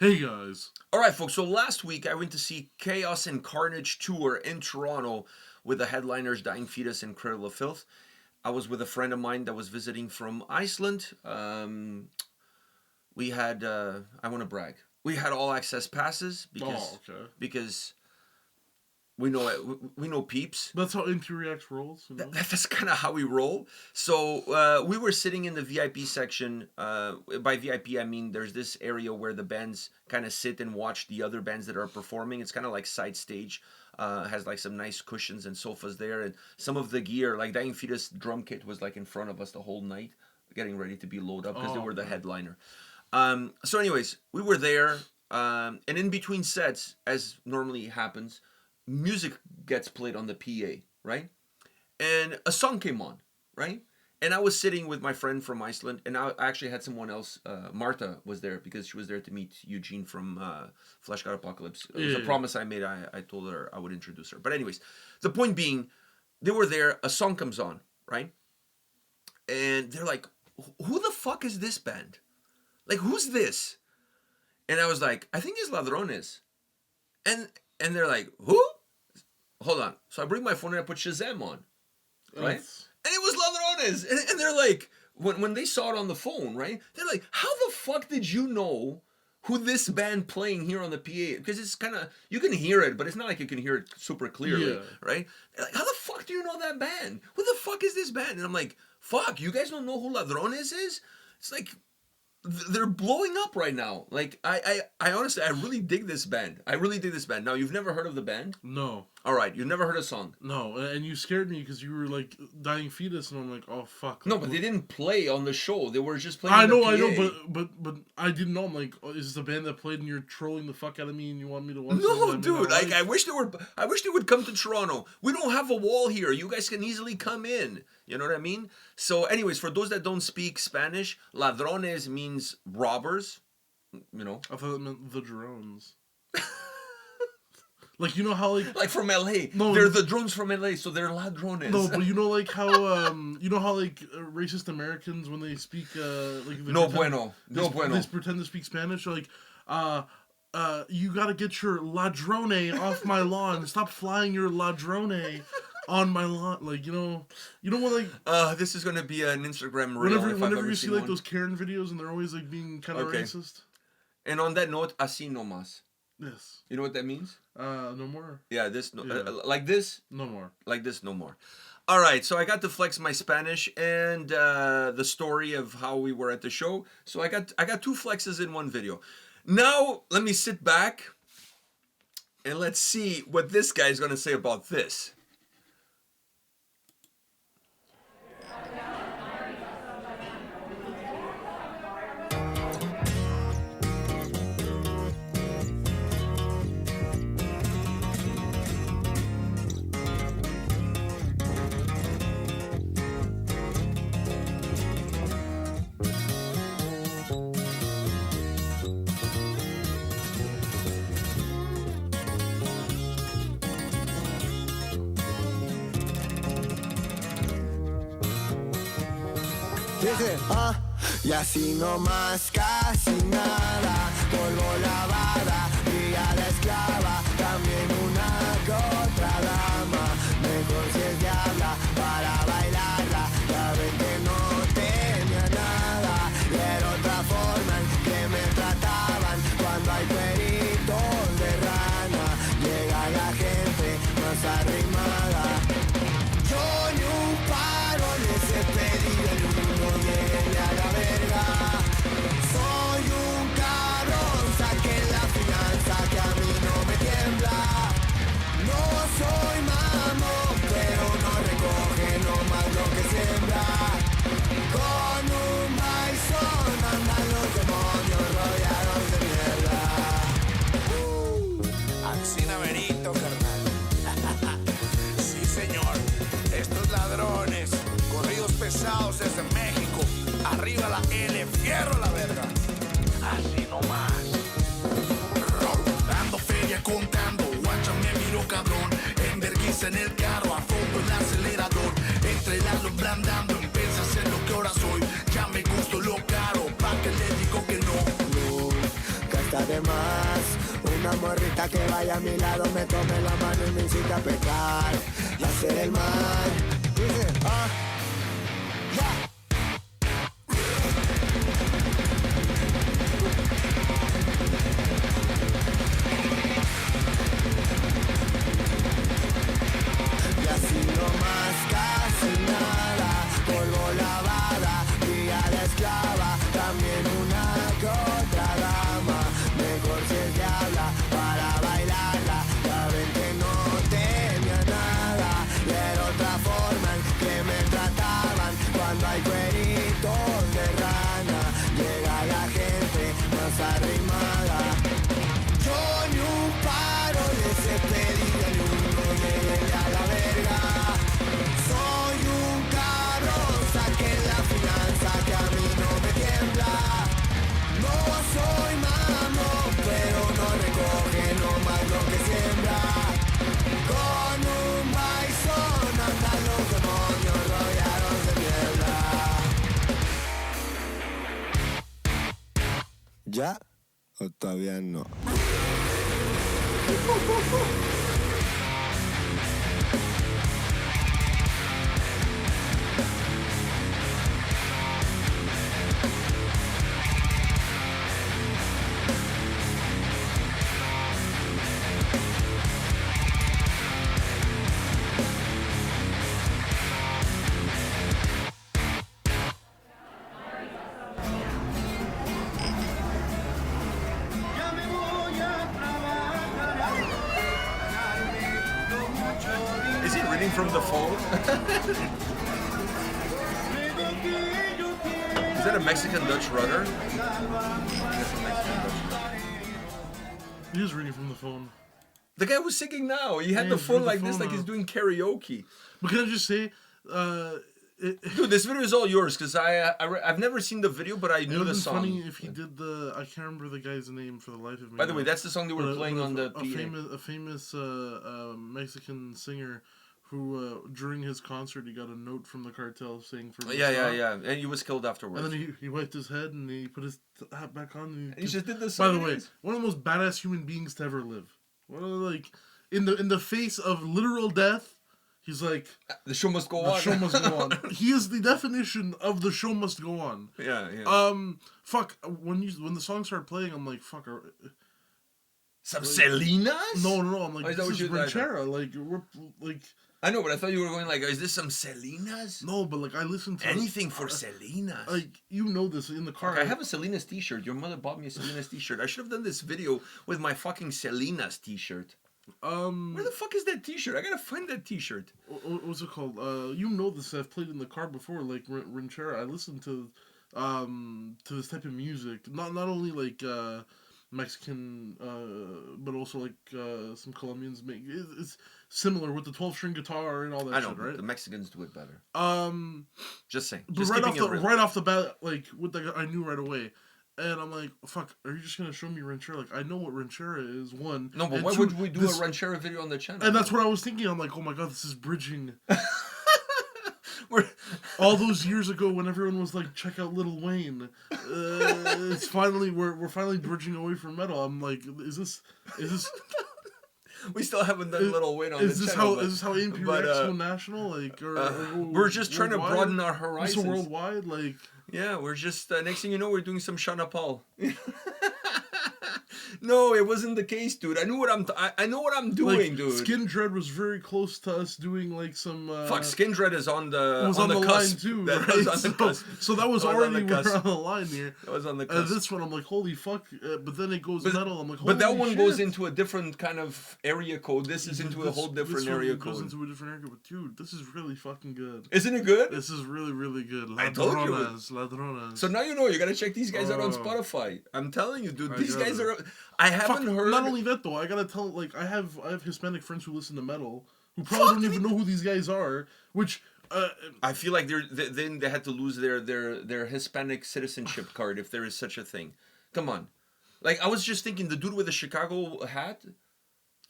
Hey guys. Alright folks, so last week I went to see Chaos and Carnage Tour in Toronto with the headliners Dying Fetus and Cradle of Filth. I was with a friend of mine that was visiting from Iceland. We had, I want to brag, we had all access passes because we know peeps. That's how A&P-Reacts rolls. You know? That's kind of how we roll. So we were sitting in the VIP section. By VIP, I mean there's this area where the bands kind of sit and watch the other bands that are performing. It's kind of like side stage. Has like some nice cushions and sofas there, and some of the gear, like Dying Fetus drum kit, was like in front of us the whole night, getting ready to be loaded up because they were the headliner. So, anyways, we were there, and in between sets, as normally happens, music gets played on the PA, right? And a song came on, right? And I was sitting with my friend from Iceland, and I actually had someone else. Martha was there because she was there to meet Eugene from Flesh God Apocalypse. It was a promise I made. I told her I would introduce her. But anyways, the point being, they were there. A song comes on, right? And they're like, "Who the fuck is this band? Like, who's this?" And I was like, "I think it's Ladrones." And they're like, "Who?" Hold on. So I bring my phone and I put Shazam on, right? And it was Ladrones. And they're like, when they saw it on the phone, right? They're like, "How the fuck did you know who this band playing here on the PA?" Because it's kind of, you can hear it, but it's not like you can hear it super clearly, right? They're like, "How the fuck do you know that band? Who the fuck is this band?" And I'm like, "Fuck, you guys don't know who Ladrones is?" It's like, they're blowing up right now. Like, I honestly, I really dig this band. I really dig this band. Now, you've never heard of the band? No. All right, you've never heard a song? No, and you scared me because you were like Dying Fetus, and I'm like, oh fuck. No, but they didn't play on the show. They were just playing. I know, but I didn't know. I'm like, oh, is this the band that played, and you're trolling the fuck out of me, and you want me to watch? No, dude. Like, I wish they would come to Toronto. We don't have a wall here. You guys can easily come in. You know what I mean? So, anyways, for those that don't speak Spanish, Ladrones means robbers. You know. I thought it meant the drones. Like, you know how like from LA. No, they're the drones from LA, so they're Ladrones. No, but you know like how racist Americans, when they speak like no bueno. They pretend to speak Spanish. They're like, you gotta get your ladrone off my lawn. Stop flying your ladrone on my lawn. Like, you know what, like this is gonna be an Instagram reel. Whenever you see like those Karen videos and they're always like being kind of racist. And on that note, Así Nomás. Yes. You know what that means? No more. Yeah, like this? No more. Like this, no more. All right, so I got to flex my Spanish and the story of how we were at the show. So I got two flexes in one video. Now, let me sit back and let's see what this guy's going to say about this. Y así nomás, casi nada, polvo lavada, vida de esclava, también una que otra dama, mejor si es diabla, para bailarla, ya ven que no tenía nada, y era otra forma en que me trataban, cuando hay peritos de rana, llega la gente más arrimada, yo ni un paro les he pedido el mundo viene a la verga. Soy un cabrón, saqué la finanza que a mí no me tiembla. No soy mamón, pero no recoge nomás lo que siembra. Con un maizón andan los demonios rodeados de mierda. Así Naverito, carnal. Sí, señor. Estos ladrones, corridos pesados desde México. Arriba la L, fierro la verga. Así nomás. Dando feria contando, guacha me miro cabrón. Enverguiza en el carro, a fondo el acelerador. Entre las lombras andando, piensas en lo que ahora soy. Ya me gusto lo caro, pa' que le digo que no. Gasta de más. gusta que vaya a mi lado, me tome la mano y me incita a pecar y hacer el mal. Dice, ya. Y así nomás, casi nada, polvo lavada, vida de esclava, también una que otra dama, mejor si es diabla para bailarla, ya ven que no tenía nada, y era otra forma en que me trataban, cuando hay cueritos de rana, llega la gente más arrimada. Yo ni un paro de ese pedido, ni uno llegue a la verga. Soy un cabrón, saquen la finanza que a mí no me tiembla. No soy mamón, pero no recoge nomás lo que siembra. Con un baizón andan los demonios rodeados de mierda. ¿Ya? ¿O todavía no? Is he reading from the phone? Is that a Mexican Dutch rudder? He is reading from the phone. The guy was singing now. He had Yeah, the he's phone with the like this, phone like he's now. doing karaoke. But can I just say, Dude, this video is all yours because I've never seen the video, but I it knew would the have been song. funny if he did the. I can't remember the guy's name for the life of me. By the way, now. that's the song they were But playing on the a PA. famous Mexican singer who during his concert he got a note from the cartel saying for Yeah. And he was killed afterwards. And then he wiped his head and he put his hat back on. And He just did the By song. the way, one of the most badass human beings to ever live. One of the, like in the face of literal death, he's like The show must go the on. show must go on. He is the definition of the show must go on. Yeah. Fuck. When the song started playing, I'm like, fuck. Some Selenas? No. I'm like, Oh, is that this what is you like? ranchera. Like we're like. I know, but I thought you were going like, is this some Selenas? No, but like I listen to Anything for Selenas. Like you know this in the car. I have a Selenas t-shirt. Your mother bought me a Selenas t-shirt. I should have done this video with my fucking Selenas t-shirt. Where the fuck is that t-shirt? I gotta find that t-shirt. What's it called? You know this. I've played in the car before. Like ranchera. I listen to this type of music. Not only like Mexican, but also like some Colombians make. It's similar with the 12-string guitar and all that I know, shit, right? the Mexicans do it better. Just saying. But Just right keeping it real. right off the bat, like with the I knew right away. And I'm like, fuck, are you just going to show me ranchera? Like, I know what ranchera is, one. No, but and why two, would we do this- a ranchera video on the channel? And that's what I was thinking. I'm like, oh my god, this is bridging. We're- All those years ago when everyone was like, check out Lil Wayne. It's finally, we're finally bridging away from metal. I'm like, is this we still haven't done Little Wayne on is the this channel. how is this how A&P-Reacts go national? Like, or we're just trying to worldwide? broaden our Just horizons. worldwide, like. Yeah, we're just next thing you know, we're doing some Shana Paul. No, it wasn't the case, dude. I know what I'm doing, Like, dude. Skin Dread was very close to us doing like some. Fuck, Skin Dread is on the was on the cusp. line too, That right? was on the cusp. So that was That was on already the we're cusp. on the line here. That was on the And cusp. this one, I'm like, holy fuck! But then it goes metal. I'm like, holy But that one shit. goes into a different kind of area code. This is into a This- whole different this one area goes code. into a different area, but dude, this is really fucking good. Isn't it good? This is really, really good. I told you. Ladrones. So now you know. You gotta check these guys out on Oh. Spotify. I'm telling you, dude. I These got guys it. are. I haven't Fuck, heard. Not only that though, I gotta tell. Like, I have Hispanic friends who listen to metal who probably don't even know who these guys are. Which. I feel like then they had to lose their Hispanic citizenship card if there is such a thing. Come on, like I was just thinking, the dude with the Chicago hat.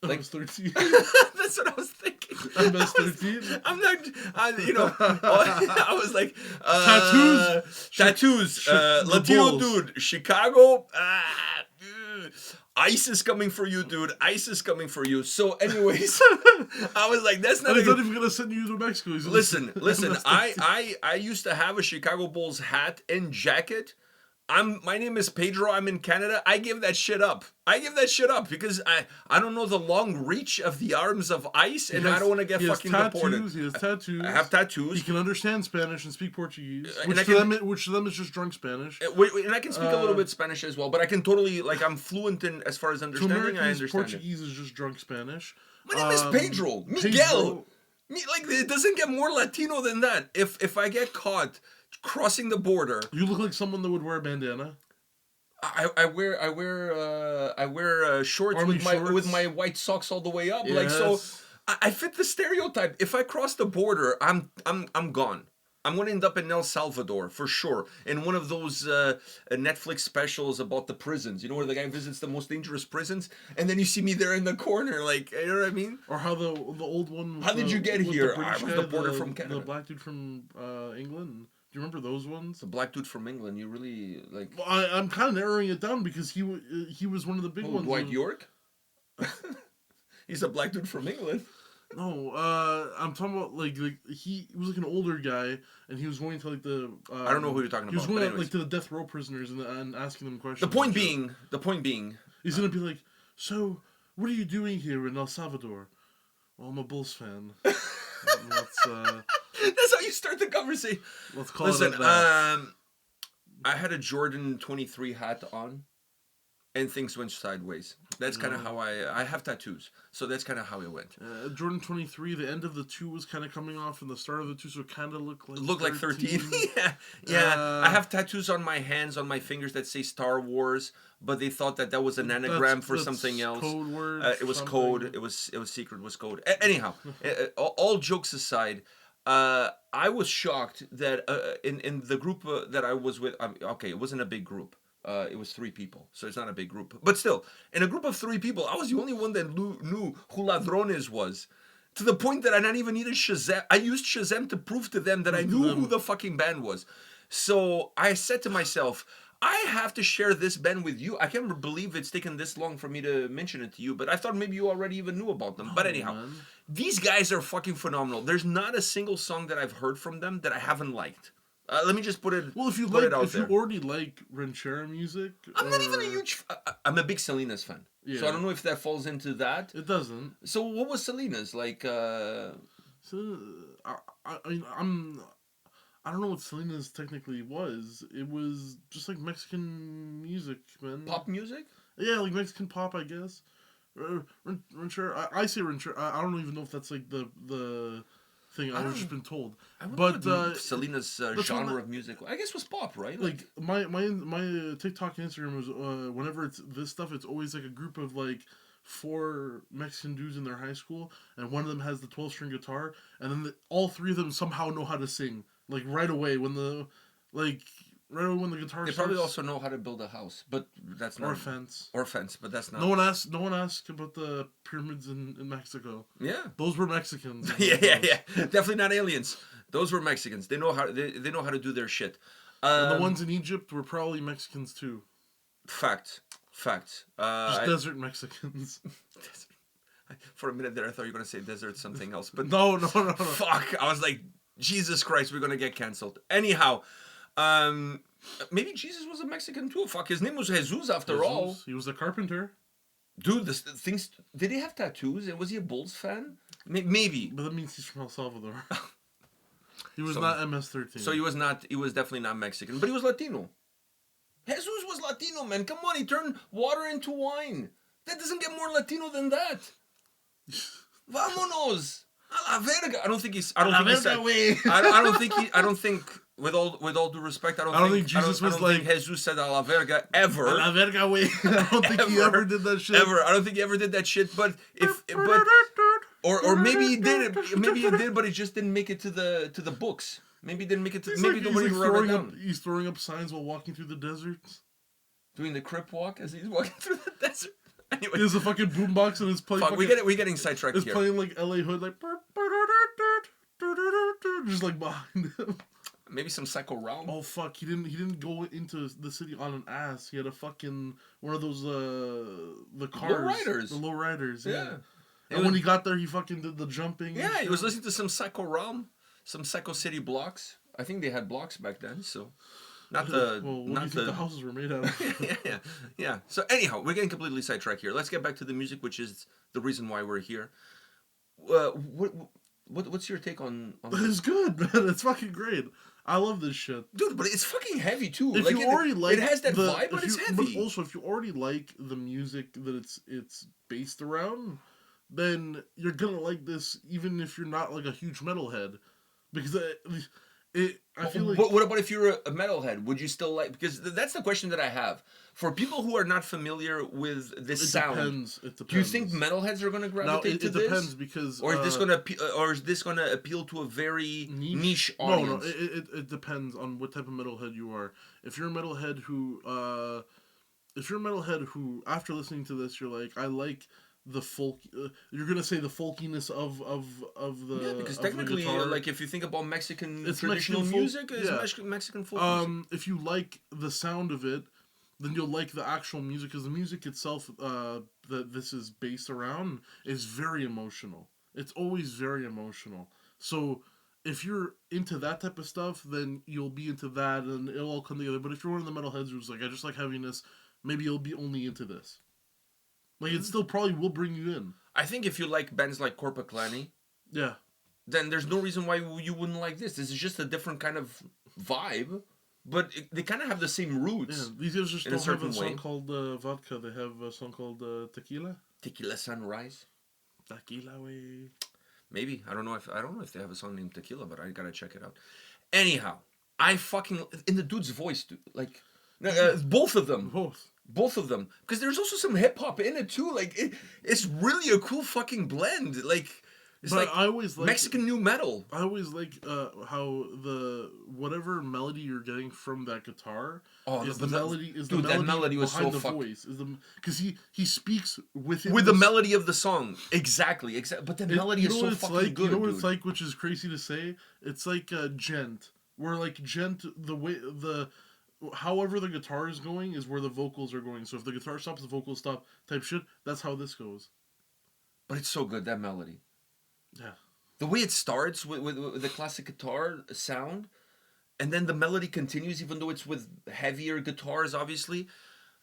I Like was 13. that's what I was thinking. I was 13. I'm not, I was like, Tattoos? tattoos, the Latino Bulls. dude, Chicago. Ice is coming for you, dude. Ice is coming for you. So, anyways, I was like, that's not. And he's not even gonna send you to Mexico. Listen. I used to have a Chicago Bulls hat and jacket. My name is Pedro. I'm in Canada. I give that shit up. Because I don't know the long reach of the arms of Ice, and I don't want to get fucking deported. He has tattoos. I have tattoos. He can understand Spanish and speak Portuguese, And which to them is just drunk Spanish. And I can speak a little bit Spanish as well, but I can totally, like, I'm fluent in as far as understanding. To Americans, I understand Portuguese is just drunk Spanish. My name is Pedro. Miguel. Like, it doesn't get more Latino than that. If I get caught crossing the border, you look like someone that would wear a bandana. I wear shorts with my white socks all the way up. Yes. Like, so I fit the stereotype. If I cross the border, I'm gone. I'm gonna end up in El Salvador for sure, in one of those Netflix specials about the prisons. You know, where the guy visits the most dangerous prisons, and then you see me there in the corner, like, you know what I mean? Or how the old one. How did you get here? I was deported from Canada. The black dude from England. Do you remember those ones? The black dude from England. You really like? Well, I'm kind of narrowing it down because he was one of the big ones. Dwight York. He's a black dude from England. No, I'm talking about like he was like an older guy, and he was going to like the. I don't know who you're talking about. He was going like to the death row prisoners and asking them questions. The point being, he's gonna be like, so what are you doing here in El Salvador? Well, I'm a Bulls fan. That's how you start the conversation. Let's call it at that. I had a Jordan 23 hat on, and things went sideways. That's kind of how I have tattoos, so that's kind of how it went. Jordan 23, the end of the 2 was kind of coming off, and the start of the 2, so it kind of looked like 13. yeah. I have tattoos on my hands, on my fingers that say Star Wars, but they thought that was an anagram for something else. Code word. It was code. It was secret. Was code. Anyhow, all jokes aside. I was shocked that in the group that I was with, okay, it wasn't a big group. It was 3 people, so it's not a big group. But still, in a group of 3 people, I was the only one that knew who Ladrones was. To the point that I not even needed Shazam. I used Shazam to prove to them that I knew who the fucking band was. So I said to myself, I have to share this band with you. I can't believe it's taken this long for me to mention it to you, but I thought maybe you already even knew about them. But anyhow, these guys are fucking phenomenal. There's not a single song that I've heard from them that I haven't liked. Let me just put it. Well, if you already like ranchera music, I'm not even a huge. I'm a big Selena's fan, so I don't know if that falls into that. It doesn't. So what was Selena's like? I don't know what Selena's technically was. It was just like Mexican music, man. Pop music? Yeah, like Mexican pop, I guess. Ranchera. I say ranchera. I don't even know if that's like the thing I've just been told. But Selena's genre of music, I guess, was pop, right? Like my TikTok and Instagram was whenever it's this stuff, it's always like a group of like 4 Mexican dudes in their high school, and one of them has the 12-string guitar, and then all 3 of them somehow know how to sing. Like right away when the guitar. They probably also know how to build a house, but that's not. Or fence, but that's not. No one asked about the pyramids in Mexico. Yeah, those were Mexicans. yeah. Definitely not aliens. Those were Mexicans. They know how they know how to do their shit. And the ones in Egypt were probably Mexicans too. Fact. Just desert Mexicans. For a minute there, I thought you were gonna say desert something else, but no. Fuck! I was like, Jesus Christ, we're gonna get canceled. Anyhow, maybe Jesus was a Mexican too. Fuck, his name was Jesus after all. He was a carpenter. Dude, the things. Did he have tattoos? And was he a Bulls fan? Maybe. But that means he's from El Salvador. He was not MS-13. So he was not. He was definitely not Mexican, but he was Latino. Jesus was Latino, man. Come on, he turned water into wine. That doesn't get more Latino than that. Vámonos. A la verga. I don't think he's. I don't think. With all due respect, I don't think Jesus was like Jesus said a la verga ever. A la verga way. I don't think he ever did that shit. Ever. I don't think he ever did that shit. But or maybe he did it. Maybe he did, but it just didn't make it to the books. Maybe he didn't make it to. Maybe nobody wrote it down. He's throwing up signs while walking through the desert. Doing the crip walk as he's walking through the desert. Anyway, there's a fucking boombox and it's playing. We're getting sidetracked here. It's playing like LA Hood, like just like behind him. Maybe some Psycho Realm. Oh fuck! He didn't go into the city on an ass. He had a fucking one of those the cars, Lowriders. the lowriders. Yeah. And when he got there, he fucking did the jumping. Yeah, he was listening to some Psycho Realm, some Psycho City blocks. I think they had blocks back then, so not the Well, what not do you think the the houses were made out of? yeah. So anyhow, we're getting completely sidetracked here. Let's get back to the music, which is the reason why we're here. What's your take on It's good, man. It's fucking great. I love this shit. dude? But it's fucking heavy too. If you already like it has that the, vibe, but it's heavy. But also, if you already like the music that it's based around, then you're gonna like this, even if you're not like a huge metalhead, because I feel like. But what about if you're a metalhead? Would you still like? Because that's the question that I have for people who are not familiar with this sound. It depends. Do you think metalheads are going to gravitate to it this? depends because. Or is this going to appeal to a very niche audience? No, it depends on what type of metalhead you are. If you're a metalhead who, after listening to this, you're like, I like the folk. You're gonna say the folkiness of the. Yeah, because of the technically, guitar. like if you think about Mexican It's traditional Mexican folk, music, it's yeah. Mexican folk music. If you like the sound of it, then you'll like the actual music, because the music itself that this is based around is very emotional. It's always very emotional. So if you're into that type of stuff, then you'll be into that, and it'll all come together. But if you're one of the metalheads who's like, I just like heaviness, maybe you'll be only into this. Like, it still probably will bring you in. I think if you like bands like Corpaclani, Yeah. then there's no reason why you wouldn't like this. This is just a different kind of vibe, but they kind of have the same roots. Yeah, these guys just in a don't have certain a song way. called Vodka. They have a song called Tequila. Tequila Sunrise. Tequila way. Maybe I don't know if they have a song named Tequila, but I gotta check it out. Anyhow, I fucking in the dude's voice, dude. Like both of them. Both of them, because there's also some hip hop in it too. Like it's really a cool fucking blend. Like it's But like I always like Mexican new metal. I always like how the whatever melody you're getting from that guitar is the melody is dude, the that melody melody was behind so the voice is the because he speaks with the melody of the song. Exactly. But the melody is so fucking like, good. You know what dude. it's like, which is crazy to say. It's like Gent, where like Gent the way the. However the guitar is going is where the vocals are going. So if the guitar stops, the vocals stop type shit. That's how this goes. But it's so good, that melody. Yeah. The way it starts with the classic guitar sound, and then the melody continues, even though it's with heavier guitars, obviously.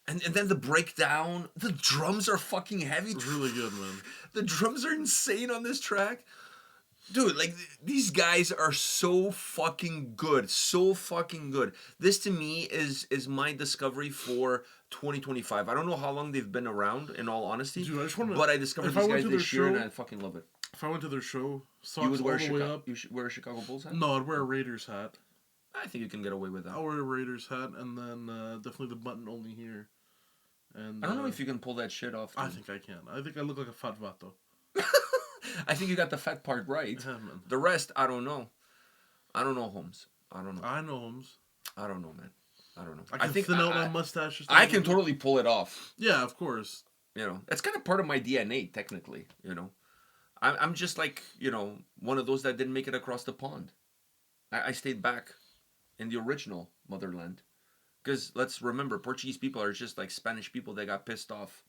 And then the breakdown. The drums are fucking heavy. It's really good, man. The drums are insane on this track. Dude, like, these guys are so fucking good. So fucking good. This, to me, is my discovery for 2025. I don't know how long they've been around, in all honesty. Dude, I just wanna, but I discovered these guys this year, and I fucking love it. If I went to their show, socks You would wear all the way up. You should wear a Chicago Bulls hat? No, I'd wear a Raiders hat. I think you can get away with that. I'll wear a Raiders hat, and then definitely the button only here. And I don't know if you can pull that shit off. I dude. think I can. I think I look like a fat vato. I think you got the fat part right. Yeah, man. The rest, I don't know. I don't know, Holmes. I don't know. I know Holmes. I don't know, man. I don't know. I can think thin out my mustache. Just a I little can bit. totally pull it off. Yeah, of course. You know, it's kind of part of my DNA, technically. You know, I'm just like, you know, one of those that didn't make it across the pond. I stayed back in the original motherland, because let's remember, Portuguese people are just like Spanish people that got pissed off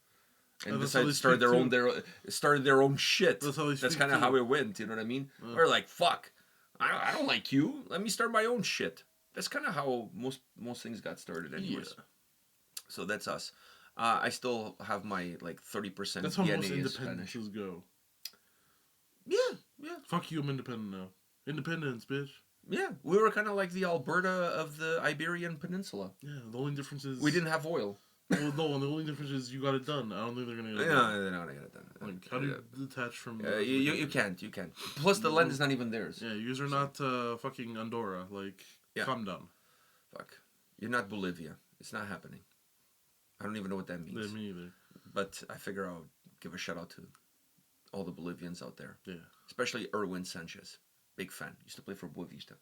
and that's how decided they to start speak started their own shit. That's how they That's speak kind of too. how it went. You know what I mean? Or like, fuck, I don't like you. Let me start my own shit. That's kind of how most things got started, anyways. Yeah. So that's us. I still have my like 30%. That's how DNA most is Spanish. independences go. Yeah. Fuck you, I'm independent now. Independence, bitch. Yeah, we were kind of like the Alberta of the Iberian Peninsula. Yeah, the only difference is... We didn't have oil. Well, no, the only difference is you got it done. I don't think they're going to get it No, done. they're not gonna get it done. Like, how do you detach from... You can't. Plus, the land is not even theirs. Yeah, you guys are not fucking Andorra. Like, Yeah. calm down. Fuck. You're not Bolivia. It's not happening. I don't even know what that means. Yeah, me either. But I figure I'll give a shout out to all the Bolivians out there. Yeah. Especially Erwin Sanchez. Big fan. Used to play for Boavista.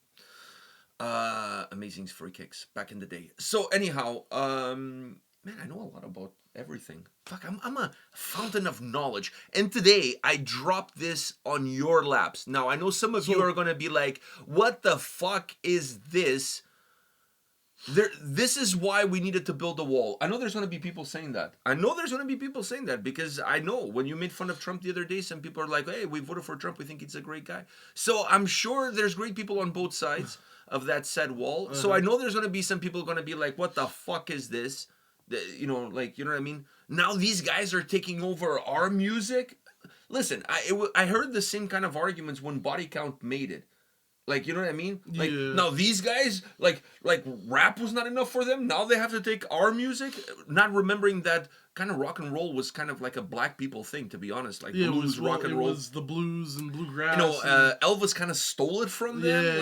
Amazing free kicks back in the day. So anyhow, man, I know a lot about everything. Fuck, I'm a fountain of knowledge. And today I dropped this on your laps. Now I know some of you are gonna be like, what the fuck is this? This is why we needed to build a wall. I know there's going to be people saying that. Because I know when you made fun of Trump the other day, some people are like, hey, we voted for Trump. We think he's a great guy. So I'm sure there's great people on both sides of that said wall. So I know there's going to be some people going to be like, what the fuck is this? You know what I mean? Now these guys are taking over our music. Listen, I heard the same kind of arguments when Body Count made it. Like, you know what I mean? Like, now these guys, like rap was not enough for them. Now they have to take our music, not remembering that kind of rock and roll was kind of like a black people thing, to be honest. Like blues, rock and roll. It was the blues and bluegrass. You know, Elvis kind of stole it from them.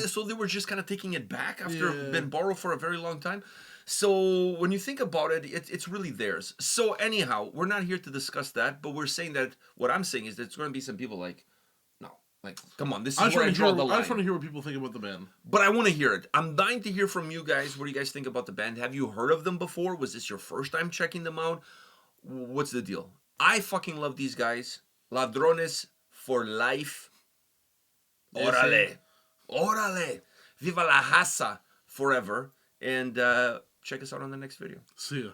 So they were just kind of taking it back after been borrowed for a very long time. So when you think about it, it's really theirs. So anyhow, we're not here to discuss that, but we're saying that what I'm saying is that there's going to be some people like, like, come on, this is where I draw the line. I just want to hear what people think about the band. But I want to hear it. I'm dying to hear from you guys. What do you guys think about the band? Have you heard of them before? Was this your first time checking them out? What's the deal? I fucking love these guys. Ladrones for life. Órale. Órale. Viva la raza forever. And check us out on the next video. See ya.